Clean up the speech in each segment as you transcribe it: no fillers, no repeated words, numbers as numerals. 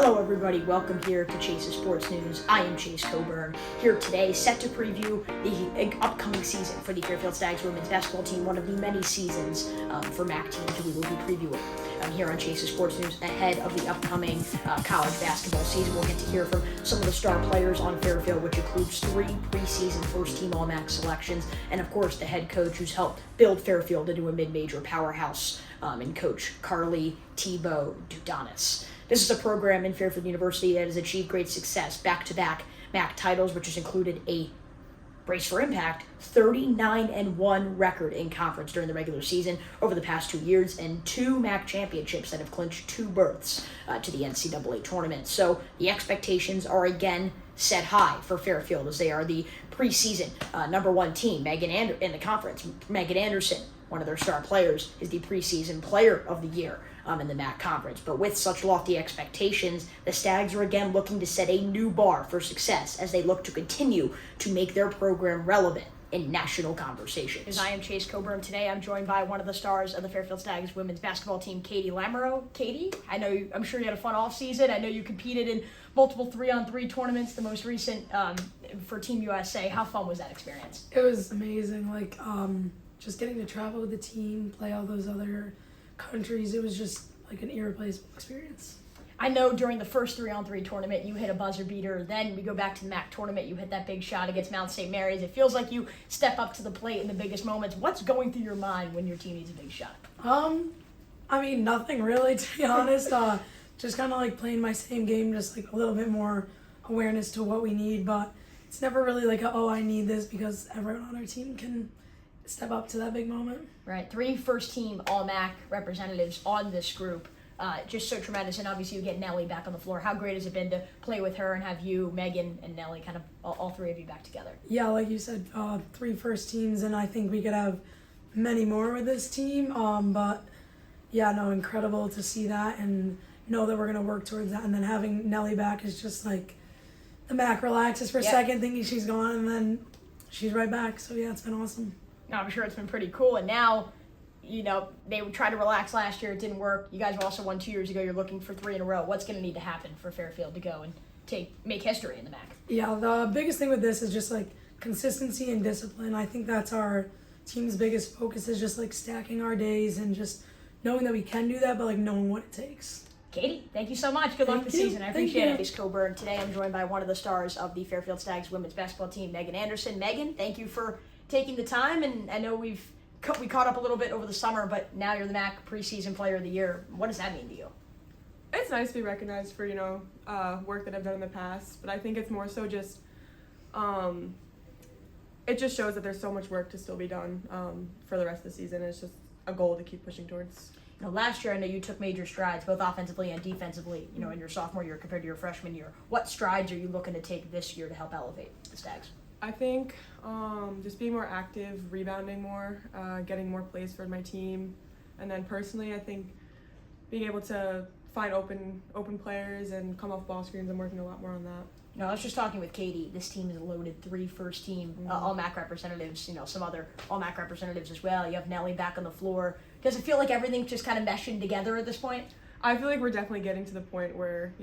Hello everybody, welcome here to Chase's Sports News. I am Chase Coburn, here today set to preview the upcoming season for the Fairfield Stags women's basketball team, one of the many seasons for MAAC teams we will be previewing here on Chase's Sports News ahead of the upcoming college basketball season. We'll get to hear from some of the star players on Fairfield, which includes 3 preseason first-team All-MAAC selections, and of course the head coach who's helped build Fairfield into a mid-major powerhouse, and Coach Carly Tebow Dudanis. This is a program in Fairfield University that has achieved great success, back-to-back MAAC titles, which has included a brace for impact 39-1 record in conference during the regular season over the past 2 years, and 2 MAAC championships that have clinched 2 berths to the NCAA Tournament. So the expectations are again set high for Fairfield as they are the preseason number 1 team. In the conference, Megan Anderson, one of their star players, is the preseason player of the year in the MAAC conference. But with such lofty expectations, the Stags are again looking to set a new bar for success as they look to continue to make their program relevant in national conversation. As I am Chase Coburn, today I'm joined by one of the stars of the Fairfield Stags women's basketball team, Katie Lamoureux. Katie, I'm sure you had a fun off season. I know you competed in multiple 3-on-3 tournaments, the most recent for Team USA. How fun was that experience? It was amazing. Just getting to travel with the team, play all those other countries, it was just like an irreplaceable experience. I know during the first 3-on-3 tournament, you hit a buzzer beater. Then we go back to the MAAC tournament, you hit that big shot against Mount St. Mary's. It feels like you step up to the plate in the biggest moments. What's going through your mind when your team needs a big shot? Nothing really, to be honest. Just kind of like playing my same game, just like a little bit more awareness to what we need. But it's never really like, I need this, because everyone on our team can step up to that big moment. Right, 3 first-team All-MAAC representatives on this group. Just so tremendous, and obviously you get Nellie back on the floor. How great has it been to play with her and have you, Megan, and Nellie, kind of all 3 of you back together? Yeah, like you said, 3 first teams, and I think we could have many more with this team. Incredible to see that and know that we're going to work towards that. And then having Nellie back is just like the MAAC relaxes for a second, thinking she's gone, and then she's right back. So yeah, it's been awesome. No, I'm sure it's been pretty cool, and now, they would try to relax last year. It didn't work. You guys also won 2 years ago. You're looking for 3 in a row. What's going to need to happen for Fairfield to go and make history in the MAAC? Yeah, the biggest thing with this is just like consistency and discipline. I think that's our team's biggest focus, is just like stacking our days and just knowing that we can do that, but like knowing what it takes. Katie, thank you so much. Good luck this season. I appreciate it. Chase Coburn. Today I'm joined by one of the stars of the Fairfield Stags women's basketball team, Megan Anderson. Megan, thank you for taking the time, and I know we caught up a little bit over the summer, but now you're the MAAC preseason player of the year. What does that mean to you? It's nice to be recognized for, work that I've done in the past, but I think it's more so just, it just shows that there's so much work to still be done for the rest of the season. It's just a goal to keep pushing towards. Last year I know you took major strides, both offensively and defensively, in your sophomore year compared to your freshman year. What strides are you looking to take this year to help elevate the Stags? I think just being more active, rebounding more, getting more plays for my team, and then personally, I think being able to find open players and come off ball screens. I'm working a lot more on that. I was just talking with Katie. This team is loaded, 3 first-team All-MAAC representatives. Some other All-MAAC representatives as well. You have Nellie back on the floor. Does it feel like everything's just kind of meshing together at this point? I feel like we're definitely getting to the point where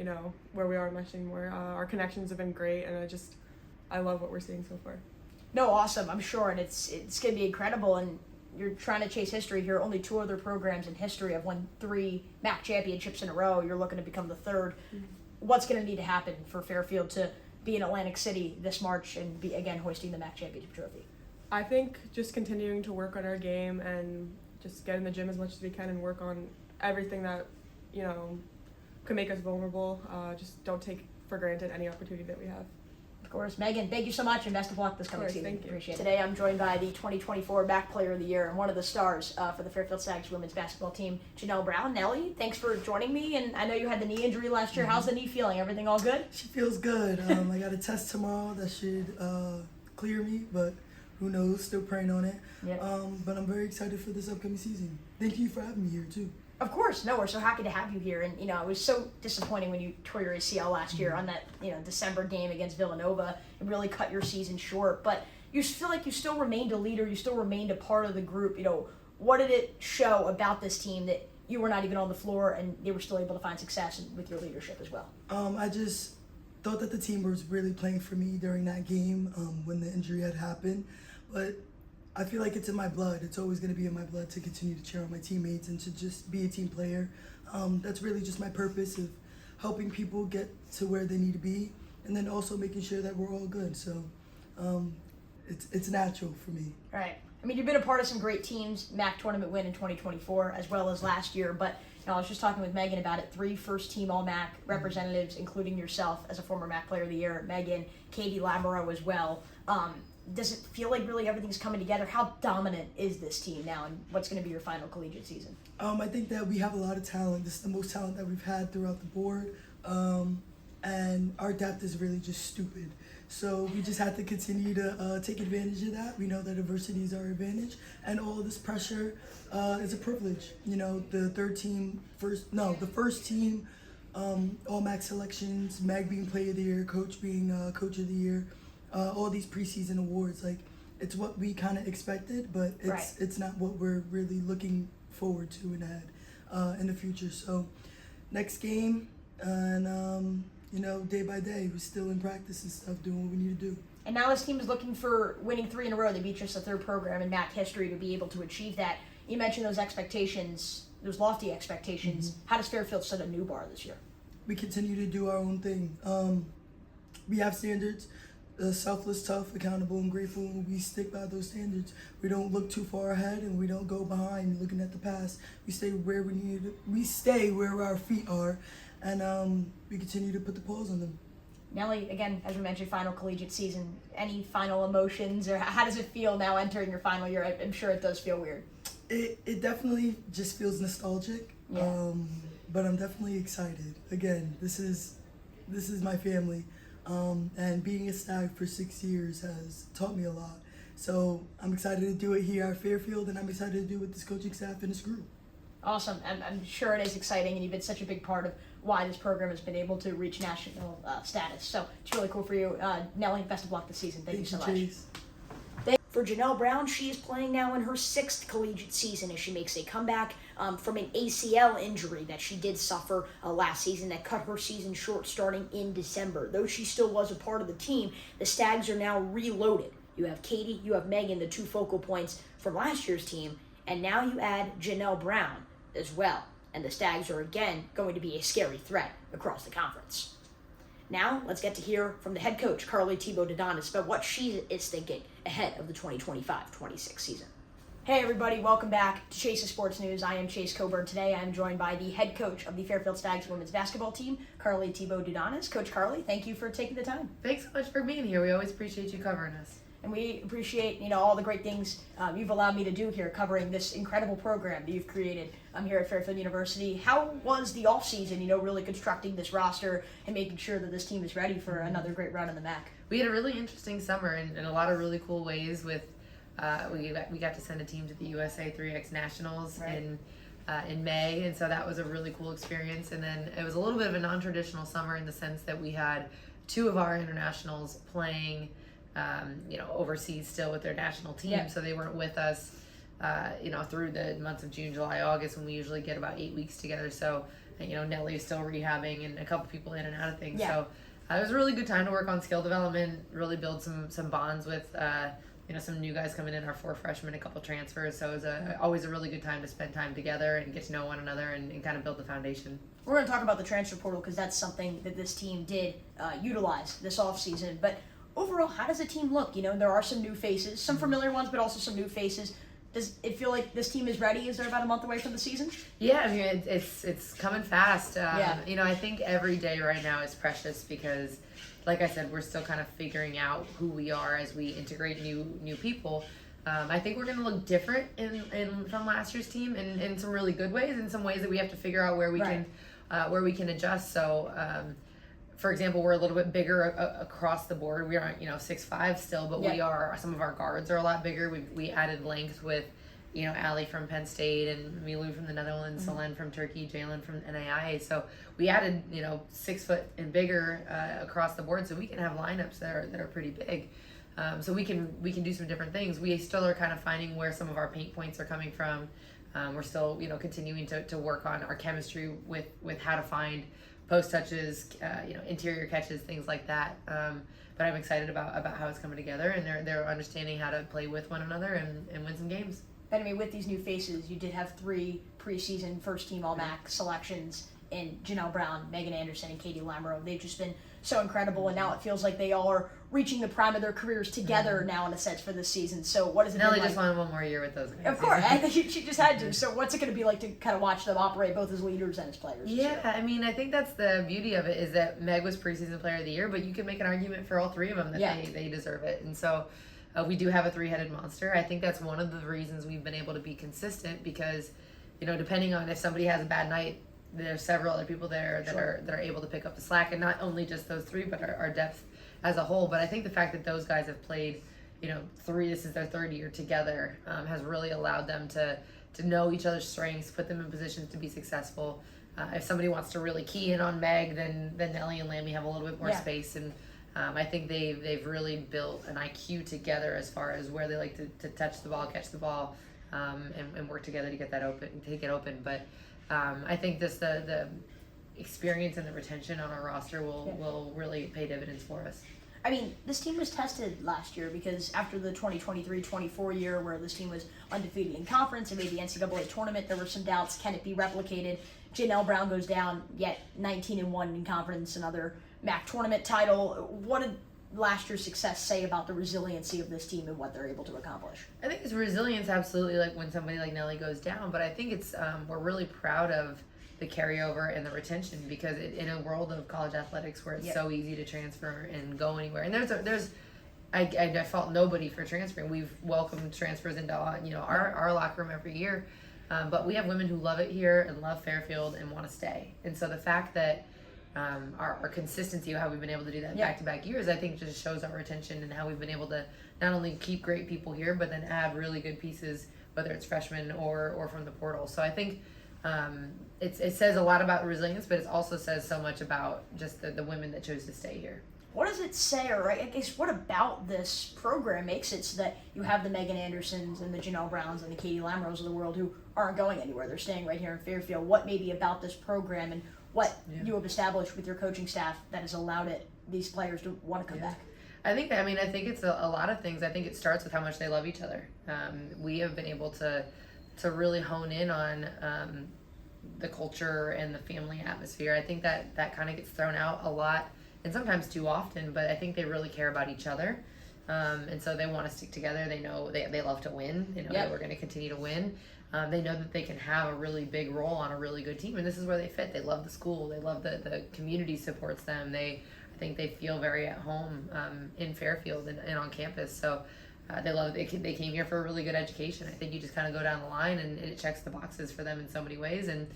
where we are meshing more. Our connections have been great, and I love what we're seeing so far. No, awesome, I'm sure, and it's going to be incredible, and you're trying to chase history here. Only 2 other programs in history have won 3 MAAC championships in a row. You're looking to become the 3rd. Mm-hmm. What's going to need to happen for Fairfield to be in Atlantic City this March and be, again, hoisting the MAAC championship trophy? I think just continuing to work on our game and just get in the gym as much as we can and work on everything that, could make us vulnerable. Just don't take for granted any opportunity that we have. Of course. Megan, thank you so much, and best of luck this coming season. Thank you. Appreciate it. Today I'm joined by the 2024 MAAC Player of the Year and one of the stars for the Fairfield Stags women's basketball team, Janelle Brown. Nellie, thanks for joining me, and I know you had the knee injury last year. How's the knee feeling? Everything all good? She feels good. I got a test tomorrow that should clear me, but who knows? Still praying on it. Yep. But I'm very excited for this upcoming season. Thank you for having me here, too. Of course. No, we're so happy to have you here. And, it was so disappointing when you tore your ACL last year on that, December game against Villanova. It really cut your season short. But you feel like you still remained a leader. You still remained a part of the group. What did it show about this team that, you were not even on the floor and they were still able to find success with your leadership as well? I just thought that the team was really playing for me during that game when the injury had happened. But I feel like it's in my blood. It's always going to be in my blood to continue to cheer on my teammates and to just be a team player. That's really just my purpose of helping people get to where they need to be, and then also making sure that we're all good. So it's natural for me. All right. I mean, you've been a part of some great teams, MAAC Tournament win in 2024, as well as last year. But I was just talking with Megan about it. 3 first-team All-MAAC representatives, including yourself as a former MAAC Player of the Year, Megan, Katie Lamoureux as well. Does it feel like really everything's coming together? How dominant is this team now, and what's going to be your final collegiate season? I think that we have a lot of talent. This is the most talent that we've had throughout the board, and our depth is really just stupid. So we just have to continue to take advantage of that. We know that adversity is our advantage, and all of this pressure is a privilege. You know, the first team, all MAAC selections, Mag being Player of the Year, Coach being Coach of the Year, all these preseason awards. Like, it's what we kind of expected, but it's not what we're really looking forward to and ahead in the future. So next game, and day by day, we're still in practice and stuff, doing what we need to do. And now this team is looking for winning 3 in a row. They beat just the 3rd program in MAAC history to be able to achieve that. You mentioned those expectations, those lofty expectations. How does Fairfield set a new bar this year? We continue to do our own thing. We have standards. Selfless, tough, accountable, and grateful, and we stick by those standards. We don't look too far ahead, and we don't go behind looking at the past. We stay where we need to, we stay where our feet are, and we continue to put the paws on them. Nelly, again, as we mentioned, final collegiate season. Any final emotions, or how does it feel now entering your final year? I'm sure it does feel weird. It definitely just feels nostalgic, Yeah. but I'm definitely excited. Again, this is my family. And being a Stag for 6 years has taught me a lot. So I'm excited to do it here at Fairfield, and I'm excited to do it with this coaching staff and this group. Awesome. I'm sure it is exciting, and you've been such a big part of why this program has been able to reach national status. So it's really cool for you. Nelly, best of luck this season. Thank you so much. Chase. For Janelle Brown, she is playing now in her 6th collegiate season as she makes a comeback from an ACL injury that she did suffer last season that cut her season short starting in December. Though she still was a part of the team, the Stags are now reloaded. You have Katie, you have Megan, the 2 focal points from last year's team, and now you add Janelle Brown as well. And the Stags are again going to be a scary threat across the conference. Now, let's get to hear from the head coach, Carly Thibault-Dedonis, about what she is thinking ahead of the 2025-26 season. Hey everybody, welcome back to Chase's Sports News. I am Chase Coburn. Today I am joined by the head coach of the Fairfield Stags women's basketball team, Carly Thibault-Dedonis. Coach Carly, thank you for taking the time. Thanks so much for being here. We always appreciate you covering us. And we appreciate, all the great things you've allowed me to do here covering this incredible program that you've created here at Fairfield University. How was the offseason, really constructing this roster and making sure that this team is ready for another great run in the MAAC? We had a really interesting summer in a lot of really cool ways with we got to send a team to the USA 3X Nationals in May, and so that was a really cool experience. And then it was a little bit of a non-traditional summer in the sense that we had 2 of our internationals playing overseas still with their national team. Yeah. So they weren't with us, through the months of June, July, August, when we usually get about 8 weeks together. So, Nelly was still rehabbing and a couple people in and out of things. Yeah. So it was a really good time to work on skill development, really build some bonds with, some new guys coming in, our 4 freshmen, a couple transfers. So it was always a really good time to spend time together and get to know one another and kind of build the foundation. We're going to talk about the transfer portal because that's something that this team did utilize this offseason. But overall, how does the team look? There are some new faces, some familiar ones, but also some new faces. Does it feel like this team is ready? Is there about a month away from the season? Yeah, I mean, it's coming fast. Yeah. I think every day right now is precious because, like I said, we're still kind of figuring out who we are as we integrate new people. I think we're going to look different from last year's team in some really good ways, in some ways that we have to figure out where we can adjust. So, for example, we're a little bit bigger across the board. We aren't, 6'5" still, but we are. Some of our guards are a lot bigger. We added length with, Ali from Penn State and Milou from the Netherlands, Selen from Turkey, Jalen from NAIA. So we added, 6 foot and bigger across the board, so we can have lineups that are pretty big. So we can do some different things. We still are kind of finding where some of our paint points are coming from. We're still, continuing to work on our chemistry with how to find post touches, interior catches, things like that. But I'm excited about how it's coming together, and they're understanding how to play with one another and win some games. And I mean, with these new faces, you did have 3 preseason first-team All-MAAC selections in Janelle Brown, Megan Anderson, and Katie Lamoureux. They've just been so incredible, and now it feels like they all are reaching the prime of their careers together now, in a sense, for this season. So what is it Nelly been just wanted one more year with those guys. Of course, I think she just had to. So what's it going to be like to kind of watch them operate both as leaders and as players? Yeah, I mean, I think that's the beauty of it, is that Meg was preseason player of the year, but you can make an argument for all 3 of them that they deserve it. And so we do have a 3-headed monster. I think that's one of the reasons we've been able to be consistent, because, depending on if somebody has a bad night, there's several other people there that are able to pick up the slack, and not only just those 3, but our depth as a whole. But I think the fact that those guys have played, 3, this is their 3rd year together, has really allowed them to know each other's strengths, put them in positions to be successful. If somebody wants to really key in on Meg, then Nelly and Lammy have a little bit more space, and I think they've really built an IQ together as far as where they like to touch the ball, catch the ball, and work together to get that open, take it open. But I think the experience and the retention on our roster will really pay dividends for us. I mean, this team was tested last year because after the 2023-24 year, where this team was undefeated in conference and made the NCAA tournament, there were some doubts: can it be replicated? Janelle Brown goes down, yet 19-1 in conference, another MAAC tournament title. What did last year's success say about the resiliency of this team and what they're able to accomplish? I think it's resilience, absolutely, like when somebody like Nelly goes down, but I think it's we're really proud of the carryover and the retention, because in a world of college athletics where it's so easy to transfer and go anywhere, and I fault nobody for transferring. We've welcomed transfers into our locker room every year, but we have women who love it here and love Fairfield and want to stay. And so the fact that our consistency of how we've been able to do that back-to-back years, I think just shows our retention and how we've been able to not only keep great people here, but then add really good pieces, whether it's freshmen or from the portal. So I think it says a lot about resilience, but it also says so much about just the women that chose to stay here. What does it say, or I guess what about this program makes it so that you have the Megan Andersons and the Janelle Browns and the Katie Lamoureux of the world who aren't going anywhere? They're staying right here in Fairfield. What maybe about this program and what you have established with your coaching staff that has allowed these players to want to come back? I think it's a lot of things. I think it starts with how much they love each other. We have been able to really hone in on the culture and the family atmosphere. I think that kind of gets thrown out a lot, and sometimes too often, but I think they really care about each other. And so they want to stick together. They know they love to win. They know that we're going to continue to win. They know that they can have a really big role on a really good team, and this is where they fit. They love the school. They love the community supports them. I think they feel very at home in Fairfield and on campus. So they love it. They came here for a really good education. I think you just kind of go down the line, and it checks the boxes for them in so many ways. And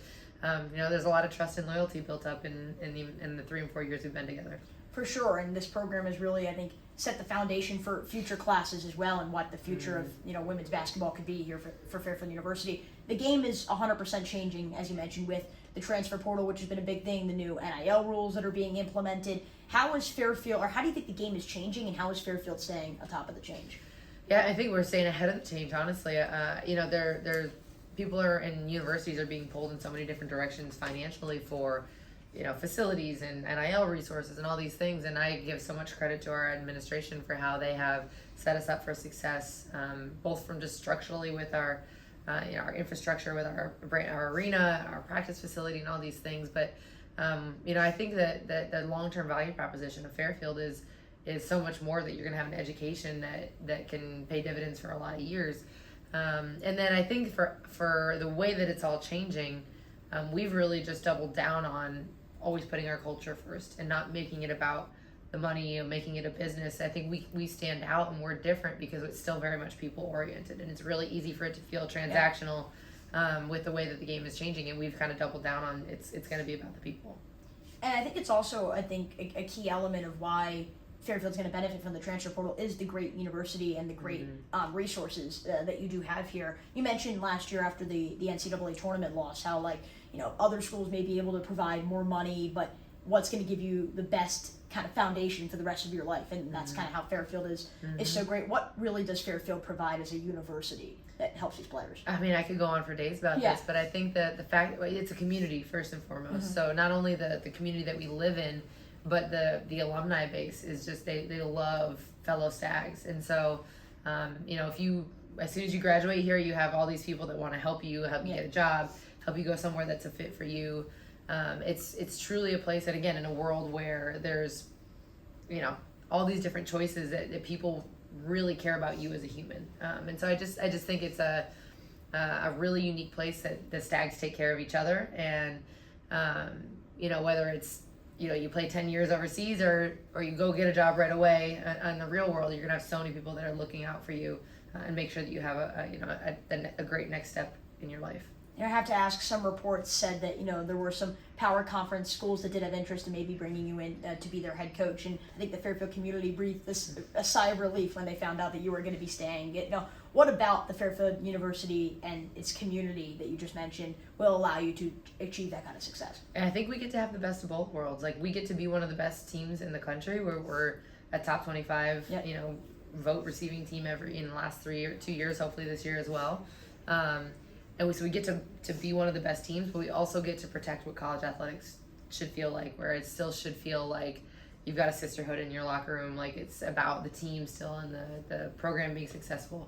there's a lot of trust and loyalty built up in the 3 and 4 years we've been together. For sure, and this program has really, I think, set the foundation for future classes as well, and what the future of women's basketball could be here for Fairfield University. The game is 100% changing, as you mentioned, with the transfer portal, which has been a big thing, the new NIL rules that are being implemented. How do you think the game is changing, and how is Fairfield staying atop of the change? Yeah, I think we're staying ahead of the change, honestly. People in universities are being pulled in so many different directions financially for facilities and NIL resources and all these things, and I give so much credit to our administration for how they have set us up for success, both from just structurally with our infrastructure, with our arena, our practice facility, and all these things. But I think that the long-term value proposition of Fairfield is so much more, that you're going to have an education that can pay dividends for a lot of years. And then I think for the way that it's all changing, we've really just doubled down on always putting our culture first and not making it about the money and making it a business. I think we stand out and we're different because it's still very much people oriented, and it's really easy for it to feel transactional with the way that the game is changing, and we've kind of doubled down on it's going to be about the people. And I think it's also, a key element of why Fairfield's going to benefit from the transfer portal is the great university and the great resources that you do have here. You mentioned last year after the NCAA tournament loss how other schools may be able to provide more money, but what's going to give you the best kind of foundation for the rest of your life, and that's kind of how Fairfield is so great. What really does Fairfield provide as a university? that helps these players. I mean, I could go on for days about this, but I think that the fact that it's a community first and foremost. So not only the community that we live in, but the alumni base is just they love fellow Stags. And so, if you, as soon as you graduate here, you have all these people that want to help you get a job, help you go somewhere that's a fit for you. It's truly a place that, again, in a world where there's, all these different choices that people really care about you as a human. And so I just think it's a really unique place that the Stags take care of each other. And, whether it's, you play 10 years overseas or you go get a job right away in the real world, you're going to have so many people that are looking out for you and make sure that you have a great next step in your life. I have to ask, some reports said that, there were some power conference schools that did have interest in maybe bringing you in to be their head coach. And I think the Fairfield community breathed a sigh of relief when they found out that you were going to be staying. What about the Fairfield University and its community that you just mentioned will allow you to achieve that kind of success? And I think we get to have the best of both worlds. Like, we get to be one of the best teams in the country where we're a top 25, vote receiving team in the last 2 years, hopefully this year as well. And so we get to be one of the best teams, but we also get to protect what college athletics should feel like, where it still should feel like you've got a sisterhood in your locker room, like it's about the team still and the program being successful.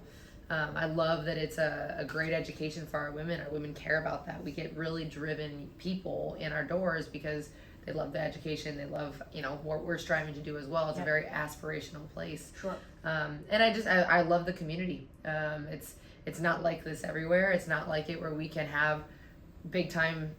I love that it's a great education for our women. Our women care about that. We get really driven people in our doors because they love the education. They love, what we're striving to do as well. It's a very aspirational place. Sure. And I love the community. It's not like this everywhere. It's not like it where we can have a big time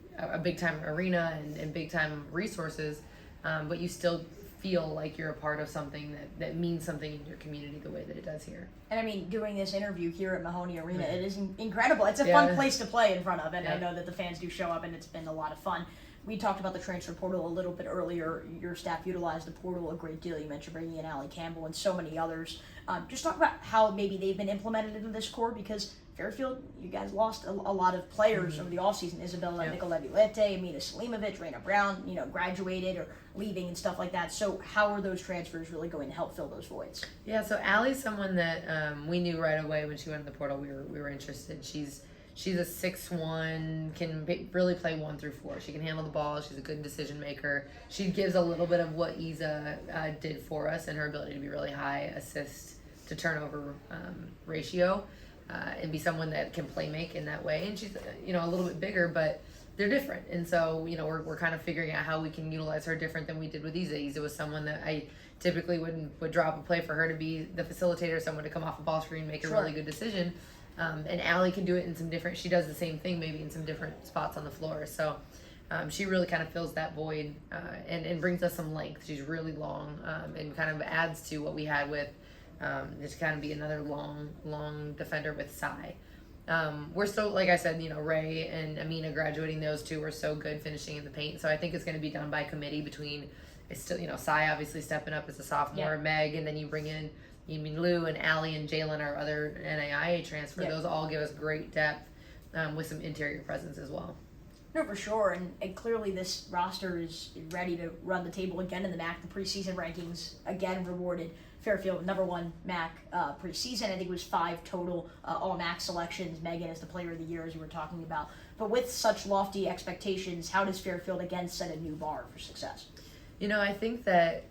arena and big time resources, but you still feel like you're a part of something that means something in your community the way that it does here. And I mean, doing this interview here at Mahoney Arena, it is incredible. It's a fun place to play in front of, and I know that the fans do show up, and it's been a lot of fun. We talked about the transfer portal a little bit earlier. Your staff utilized the portal a great deal. You mentioned bringing in Allie Campbell and so many others. Just talk about how maybe they've been implemented into this core, because Fairfield, you guys lost a lot of players over the offseason. Isabella Nicoletti-Lete, Amina Selimovic, Raina Brown, graduated or leaving and stuff like that. So how are those transfers really going to help fill those voids? Yeah, so Allie's someone that we knew right away when she went in the portal. We were interested. She's a 6'1", can really play 1 through 4. She can handle the ball. She's a good decision maker. She gives a little bit of what Isa did for us, and her ability to be really high assist to turnover ratio, and be someone that can play make in that way. And she's a little bit bigger, but they're different. And so we're kind of figuring out how we can utilize her different than we did with Isa. Isa was someone that I typically would drop a play for her to be the facilitator, someone to come off a ball screen, make a really good decision. And Allie can do it in some different, she does the same thing maybe in some different spots on the floor. So she really kind of fills that void and brings us some length. She's really long and kind of adds to what we had with just kind of be another long defender with Sai. We're still, like I said, Ray and Amina graduating, those two were so good finishing in the paint. So I think it's going to be done by committee between, it's still, Sai obviously stepping up as a sophomore, Meg, and then you bring in Yimin Liu and Allie and Jalen, our other NAIA transfer. Those all give us great depth with some interior presence as well. No, for sure, and clearly this roster is ready to run the table again in the MAAC. The preseason rankings again rewarded Fairfield #1 MAAC preseason. I think it was 5 total all MAAC selections. Megan as the player of the year, as you were talking about. But with such lofty expectations, how does Fairfield again set a new bar for success? I think that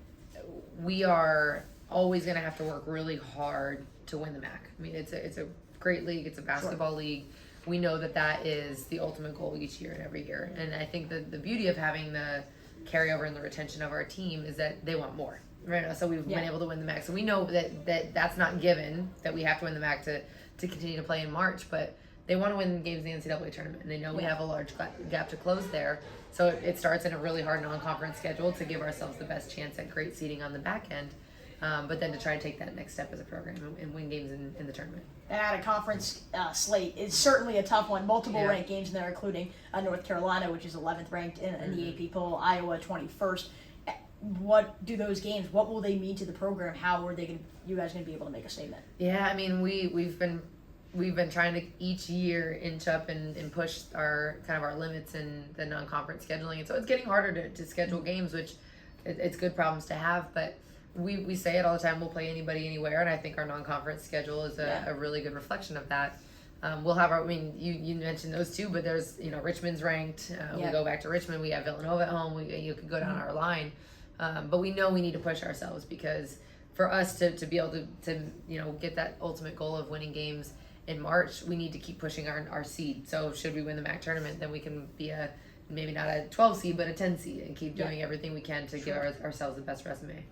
we are always going to have to work really hard to win the MAAC. I mean, it's a great league. It's a basketball league. We know that is the ultimate goal each year and every year. And I think that the beauty of having the carryover and the retention of our team is that they want more. Right? So we've been able to win the MAAC. So we know that's not given, that we have to win the MAAC to continue to play in March. But they want to win games in the NCAA Tournament. And they know we have a large gap to close there. So it starts in a really hard non-conference schedule to give ourselves the best chance at great seeding on the back end. But then to try and take that next step as a program and win games in the tournament. And out of conference slate is certainly a tough one. Multiple ranked games in there, including North Carolina, which is 11th ranked in the AP poll, Iowa 21st. What do those games? What will they mean to the program? How are you guys going to be able to make a statement? Yeah, I mean we've been trying to each year inch up and push our limits in the non-conference scheduling, and so it's getting harder to schedule games, which it's good problems to have, but. We say it all the time, we'll play anybody, anywhere, and I think our non-conference schedule is a really good reflection of that. We'll have our, I mean, you mentioned those two, but there's, Richmond's ranked. We go back to Richmond. We have Villanova at home. You could go down our line. But we know we need to push ourselves, because for us to be able to get that ultimate goal of winning games in March, we need to keep pushing our seed. So should we win the MAAC tournament, then we can be maybe not a 12 seed, but a 10 seed, and keep doing everything we can to give ourselves the best resume.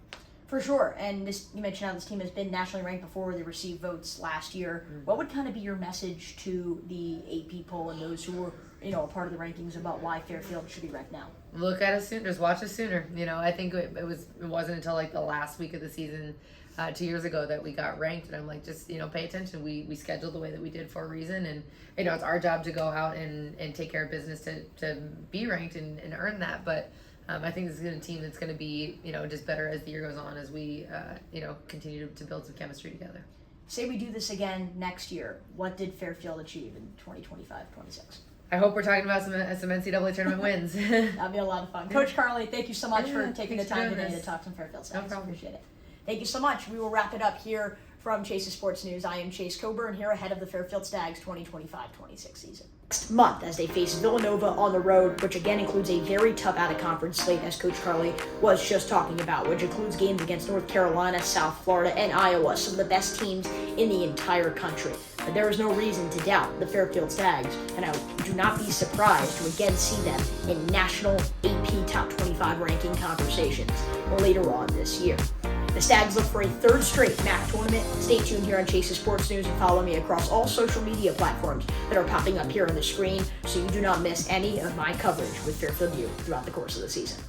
For sure. And you mentioned how this team has been nationally ranked before. They received votes last year. What would kind of be your message to the AP poll and those who were, a part of the rankings about why Fairfield should be ranked now? Look at us Sooners. Watch us sooner. I think it wasn't until like the last week of the season 2 years ago that we got ranked, and I'm like, just pay attention. We scheduled the way that we did for a reason, and it's our job to go out and take care of business to be ranked and earn that. But I think this is a team that's going to be just better as the year goes on, as we continue to build some chemistry together. Say we do this again next year. What did Fairfield achieve in 2025-26? I hope we're talking about some NCAA tournament wins. That'd be a lot of fun. Coach Carly, thank you so much for taking the time today to talk some Fairfield Stags. No problem. Appreciate it. Thank you so much. We will wrap it up here from Chase's Sports News. I am Chase Coburn, here ahead of the Fairfield Stags 2025-26 season. Next month, as they face Villanova on the road, which again includes a very tough out-of-conference slate, as Coach Carly was just talking about, which includes games against North Carolina, South Florida, and Iowa, some of the best teams in the entire country. But there is no reason to doubt the Fairfield Stags, and I do not be surprised to again see them in national AP Top 25 ranking conversations later on this year. The Stags look for a third straight MAAC tournament. Stay tuned here on Chase's Sports News and follow me across all social media platforms that are popping up here on the screen so you do not miss any of my coverage with Fairfield U throughout the course of the season.